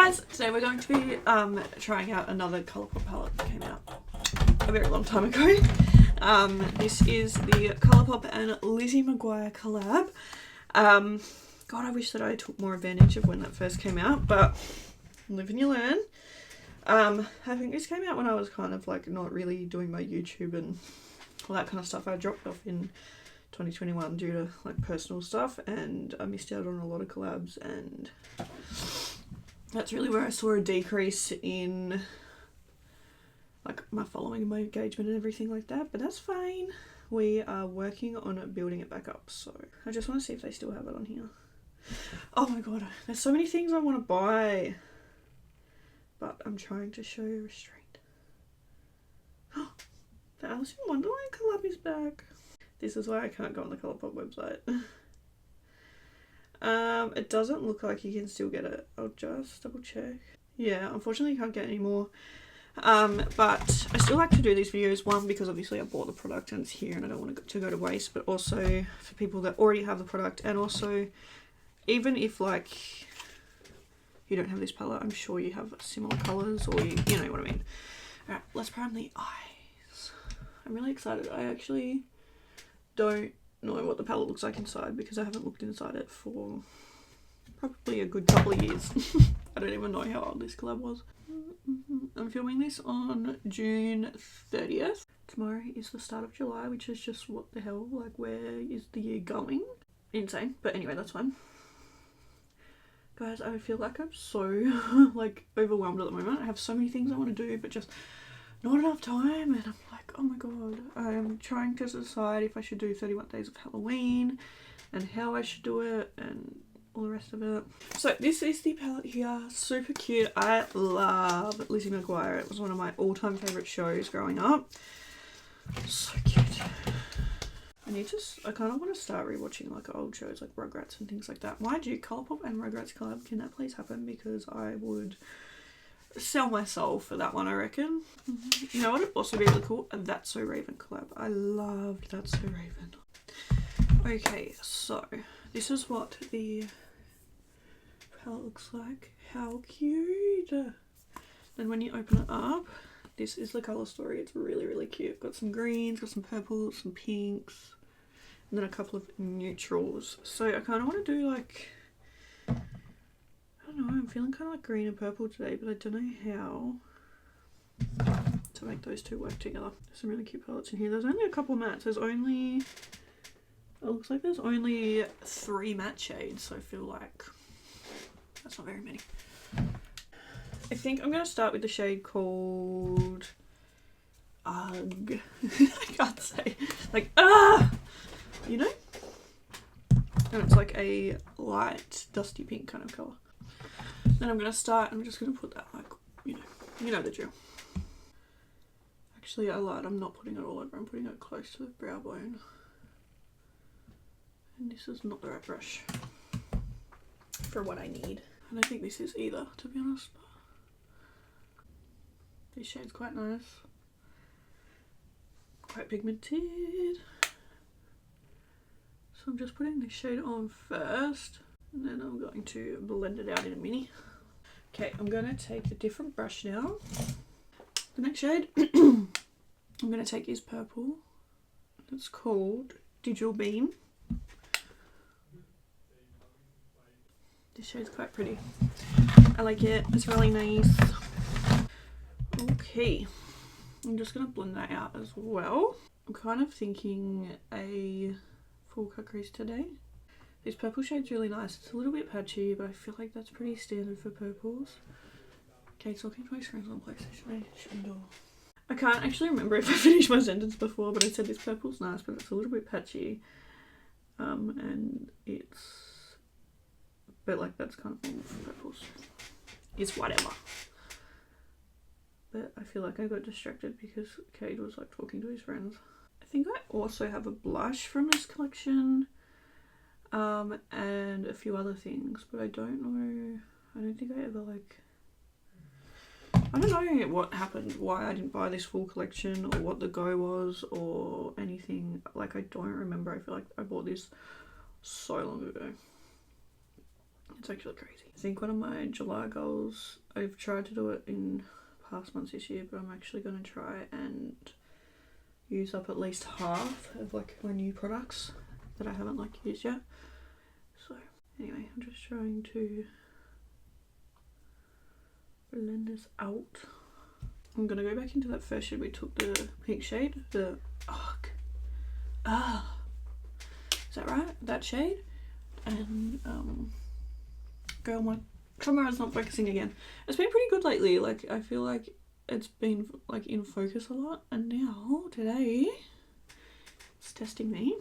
Guys, today we're going to be trying out another Colourpop palette that came out a very long time ago. This is the Colourpop and Lizzie McGuire collab. God, I wish that I took more advantage of when that first came out, but live and you learn. I think this came out when I was kind of like not really doing my YouTube and all that kind of stuff. I dropped off in 2021 due to like personal stuff, and I missed out on a lot of collabs, and that's really where I saw a decrease in like my following and my engagement and everything like that, but that's fine. We are working on building it back up, so I just want to see if they still have it on here. Oh my god, there's so many things I want to buy, but I'm trying to show restraint. The Alice in Wonderland collab is back. This is why I can't go on the Colourpop website. It doesn't look like you can still get it. I'll just double check. Yeah, unfortunately you can't get any more. But I still like to do these videos, one, because obviously I bought the product and it's here and I don't want it to go to waste, but also for people that already have the product, and also even if like you don't have this palette, I'm sure you have similar colours, or you know what I mean. Alright, let's prime the eyes. I'm really excited. I actually don't know what the palette looks like inside because I haven't looked inside it for probably a good couple of years. I don't even know how old this collab was. I'm filming this on June 30th. Tomorrow is the start of July, which is just what the hell, like where is the year going? Insane, but anyway, that's fine. Guys, I feel like I'm so like overwhelmed at the moment. I have so many things I want to do, but just not enough time, and I'm like, oh my god. I'm trying to decide if I should do 31 Days of Halloween and how I should do it and all the rest of it. So this is the palette here, super cute. I love Lizzie McGuire. It was one of my all-time favourite shows growing up. So cute. I kind of want to start rewatching like old shows like Rugrats and things like that. Mind you, Colourpop and Rugrats collab, can that please happen? Because I would sell my soul for that one, I reckon. You know what would also be really cool? A That's So Raven collab. I loved That's So Raven. Okay, so this is what the palette looks like. How cute! Then when you open it up, this is the colour story. It's really, really cute. Got some greens, got some purples, some pinks, and then a couple of neutrals. So I kind of want to do like, I don't know, I'm feeling kind of like green and purple today, but I don't know how to make those two work together. There's some really cute palettes in here. There's only a couple mattes. There's only, it looks like there's only 3 matte shades, so I feel like that's not very many. I think I'm going to start with the shade called Ugh. I can't say. Like, you know? And it's like a light dusty pink kind of colour. Then I'm going to start, I'm just going to put that like, you know the drill. Actually, I lied, I'm not putting it all over, I'm putting it close to the brow bone. And this is not the right brush for what I need. I don't think this is either, to be honest. This shade's quite nice. Quite pigmented. So I'm just putting this shade on first, and then I'm going to blend it out in a mini. Okay, I'm going to take a different brush now. The next shade I'm going to take is purple. It's called Digital Beam. This shade's quite pretty. I like it. It's really nice. Okay, I'm just going to blend that out as well. I'm kind of thinking a full cut crease today. This purple shade's really nice. It's a little bit patchy, but I feel like that's pretty standard for purples. Okay, talking to my friends on PlayStation. I can't actually remember if I finished my sentence before, but I said this purple's nice, but it's a little bit patchy. And it's, but like that's kind of normal for purples. It's whatever. But I feel like I got distracted because Cade was like talking to his friends. I think I also have a blush from this collection, and a few other things, but I don't know, I don't think I ever like, I don't know what happened, why I didn't buy this full collection, or what the go was, or anything. Like, I don't remember. I feel like I bought this so long ago. It's actually crazy. think one of my July goals, I've tried to do it in past months this year, but I'm actually going to try and use up at least half of like my new products that I haven't like used yet. So anyway, I'm just trying to blend this out. I'm gonna go back into that first shade we took, the pink shade, the is that right? That shade, and girl, my camera's not focusing again. It's been pretty good lately. Like I feel like it's been like in focus a lot, and now today it's testing me.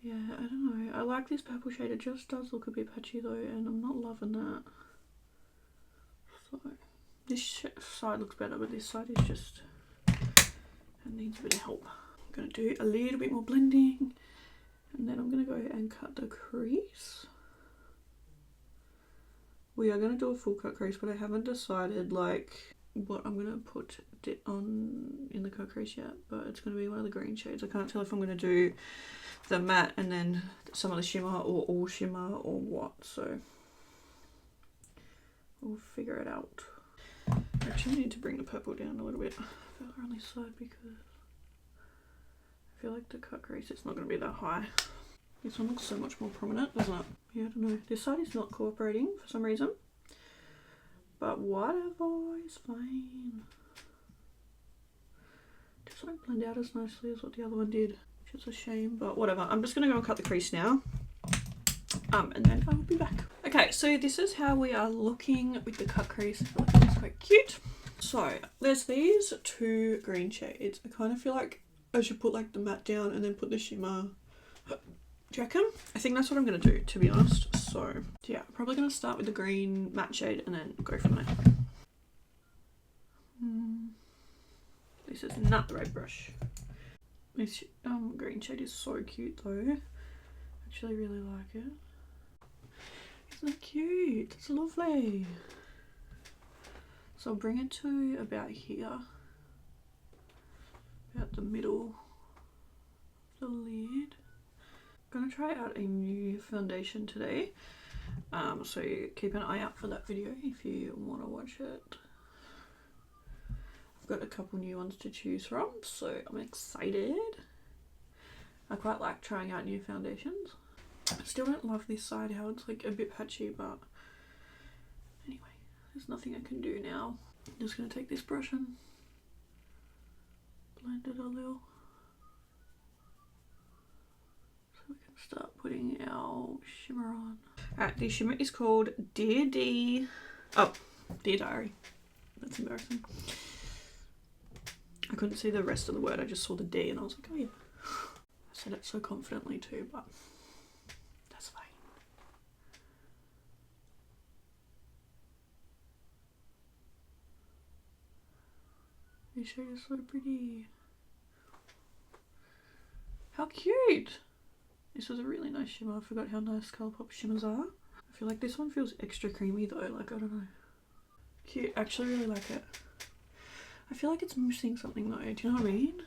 Yeah, I don't know. I like this purple shade. It just does look a bit patchy though, and I'm not loving that. So this side looks better, but this side is just, it needs a bit of help. I'm gonna do a little bit more blending, and then I'm gonna go and cut the crease. We are gonna do a full cut crease, but I haven't decided like what I'm gonna put it on in the cut crease yet, but it's gonna be one of the green shades. I can't tell if I'm gonna do the matte and then some of the shimmer or all shimmer or what, so we'll figure it out. I actually need to bring the purple down a little bit further on this side because I feel like the cut crease is not going to be that high. This one looks so much more prominent, doesn't it? Yeah, I don't know. This side is not cooperating for some reason, but whatever, it's fine. Just won't blend out as nicely as what the other one did, which is a shame, but whatever. I'm just going to go and cut the crease now, and then I'll be back. Okay, so this is how we are looking with the cut crease. I feel like it's quite cute. So there's these two green shades. I kind of feel like I should put like the matte down and then put the shimmer. Do you reckon? I think that's what I'm going to do, to be honest. So yeah, I'm probably going to start with the green matte shade and then go from there. This is not the right brush. This green shade is so cute though. I actually really like it. Isn't it cute? It's lovely. So I'll bring it to about here, about the middle of the lid. I'm gonna try out a new foundation today, so keep an eye out for that video if you want to watch it. I've got a couple new ones to choose from, so I'm excited. I quite like trying out new foundations. I still don't love this side, how it's like a bit patchy, but anyway, there's nothing I can do now. I'm just going to take this brush and blend it a little so we can start putting our shimmer on. Alright, the shimmer is called Dear Diary. That's embarrassing. I couldn't see the rest of the word, I just saw the D and I was like, oh yeah. I said it so confidently too, but that's fine. This shade is so pretty. How cute! This was a really nice shimmer. I forgot how nice Colourpop shimmers are. I feel like this one feels extra creamy though, like I don't know. Cute, I actually really like it. I feel like it's missing something though, do you know what I mean?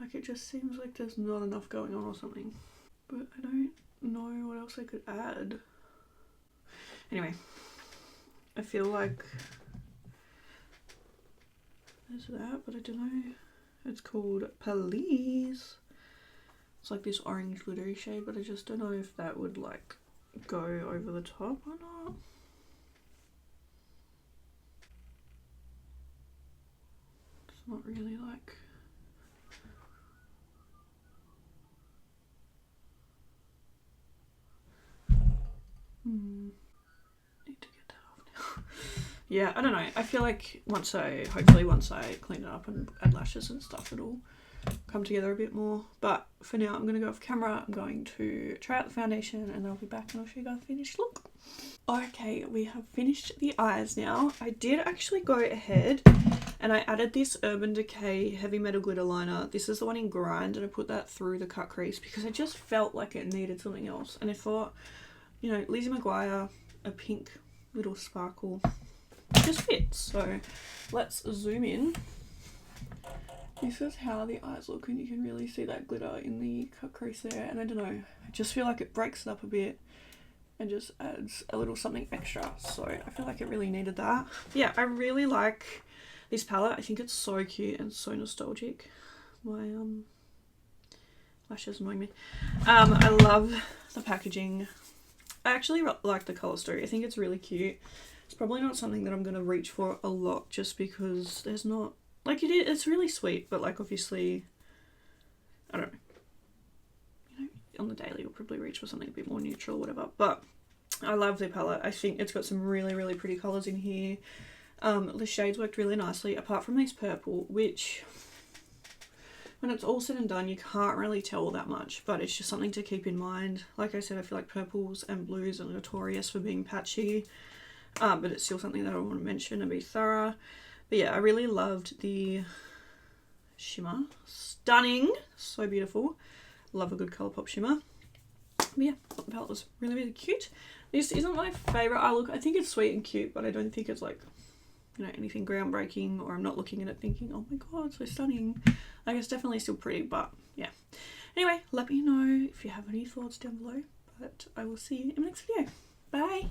Like it just seems like there's not enough going on or something. But I don't know what else I could add. Anyway, I feel like there's that, but I don't know. It's called Police. It's like this orange glittery shade, but I just don't know if that would like go over the top or not. It's not really like... Need to get that off now. Yeah, I don't know. I feel like hopefully once I clean it up and add lashes and stuff, it'll come together a bit more. But for now, I'm going to go off camera. I'm going to try out the foundation and I'll be back and I'll show you guys the finished look. Okay, we have finished the eyes now. I did actually go ahead and I added this Urban Decay Heavy Metal Glitter Liner. This is the one in Grind, and I put that through the cut crease because I just felt like it needed something else. And I thought, you know, Lizzie McGuire, a pink little sparkle, just fits. So let's zoom in. This is how the eyes look, and you can really see that glitter in the cut crease there. And I don't know, I just feel like it breaks it up a bit and just adds a little something extra. So I feel like it really needed that. Yeah, I really like this palette. I think it's so cute and so nostalgic. My lashes annoying me. I love the packaging. I actually like the colour story. I think it's really cute. It's probably not something that I'm going to reach for a lot just because there's not, like, it's really sweet, but like obviously, I don't know, you know, on the daily you'll probably reach for something a bit more neutral or whatever. But I love the palette. I think it's got some really, really pretty colours in here. The shades worked really nicely, apart from this purple, which when it's all said and done, you can't really tell that much, but it's just something to keep in mind. Like I said, I feel like purples and blues are notorious for being patchy, but it's still something that I want to mention and be thorough. But yeah, I really loved the shimmer. Stunning. So beautiful. Love a good Colourpop shimmer. But yeah, I thought the palette was really, really cute. This isn't my favourite eye look. I think it's sweet and cute, but I don't think it's like, you know, anything groundbreaking, or I'm not looking at it thinking, oh my god, so stunning. Like, it's definitely still pretty, but yeah. Anyway, let me know if you have any thoughts down below, but I will see you in the next video. Bye!